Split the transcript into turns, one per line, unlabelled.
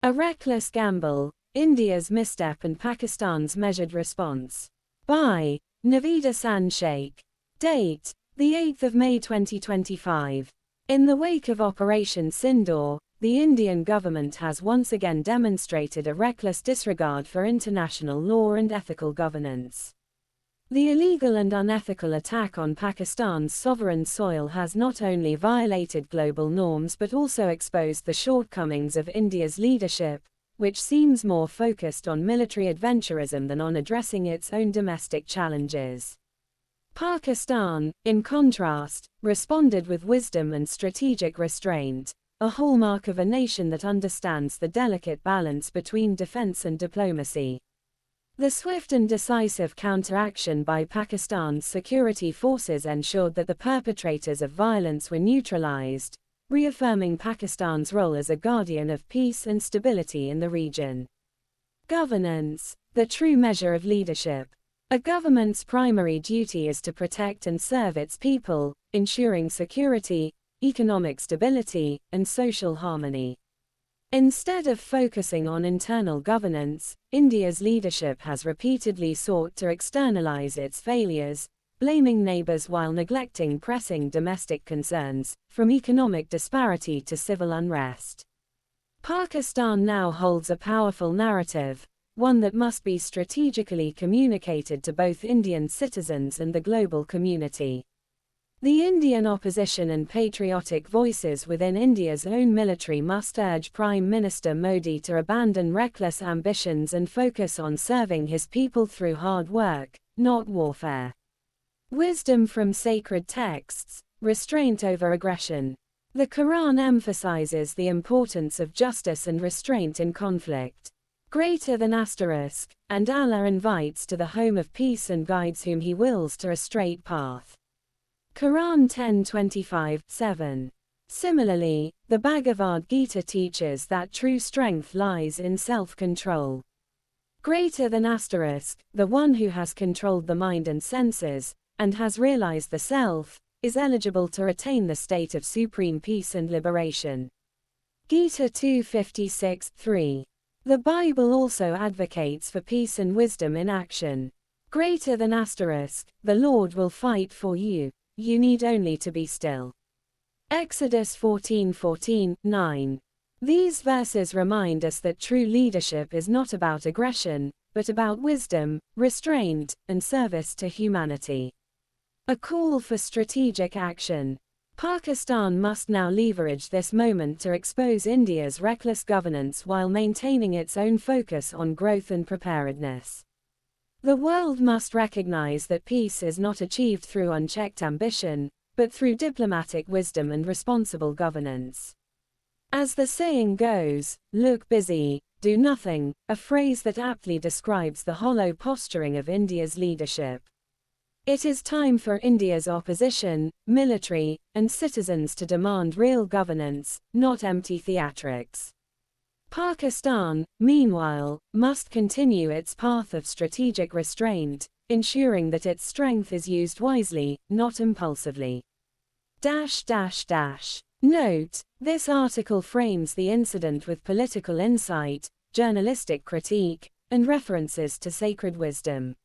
A reckless gamble, India's misstep and Pakistan's measured response. By Naveed Ahsan Sheikh. Date: the 8th of May 2025. In the wake of Operation Sindoor, the Indian government has once again demonstrated a reckless disregard for international law and ethical governance. The illegal and unethical attack on Pakistan's sovereign soil has not only violated global norms but also exposed the shortcomings of India's leadership, which seems more focused on military adventurism than on addressing its own domestic challenges. Pakistan, in contrast, responded with wisdom and strategic restraint, a hallmark of a nation that understands the delicate balance between defense and diplomacy. The swift and decisive counteraction by Pakistan's security forces ensured that the perpetrators of violence were neutralized, reaffirming Pakistan's role as a guardian of peace and stability in the region. Governance, the true measure of leadership. A government's primary duty is to protect and serve its people, ensuring security, economic stability, and social harmony. Instead of focusing on internal governance, India's leadership has repeatedly sought to externalize its failures, blaming neighbors while neglecting pressing domestic concerns, from economic disparity to civil unrest. Pakistan now holds a powerful narrative, one that must be strategically communicated to both Indian citizens and the global community. The Indian opposition and patriotic voices within India's own military must urge Prime Minister Modi to abandon reckless ambitions and focus on serving his people through hard work, not warfare. Wisdom from sacred texts, restraint over aggression. The Quran emphasizes the importance of justice and restraint in conflict. Greater than asterisk, and Allah invites to the home of peace and guides whom He wills to a straight path. Quran 10:25-7. Similarly, the Bhagavad Gita teaches that true strength lies in self-control. Greater than asterisk, the one who has controlled the mind and senses, and has realized the self, is eligible to attain the state of supreme peace and liberation. Gita 2:56-3. The Bible also advocates for peace and wisdom in action. Greater than asterisk, the Lord will fight for you. You need only to be still. Exodus 14:14-9. These verses remind us that true leadership is not about aggression, but about wisdom, restraint, and service to humanity. A call for strategic action. Pakistan must now leverage this moment to expose India's reckless governance while maintaining its own focus on growth and preparedness. The world must recognize that peace is not achieved through unchecked ambition, but through diplomatic wisdom and responsible governance. As the saying goes, look busy, do nothing, a phrase that aptly describes the hollow posturing of India's leadership. It is time for India's opposition, military, and citizens to demand real governance, not empty theatrics. Pakistan, meanwhile, must continue its path of strategic restraint, ensuring that its strength is used wisely, not impulsively. Note: this article frames the incident with political insight, journalistic critique, and references to sacred wisdom.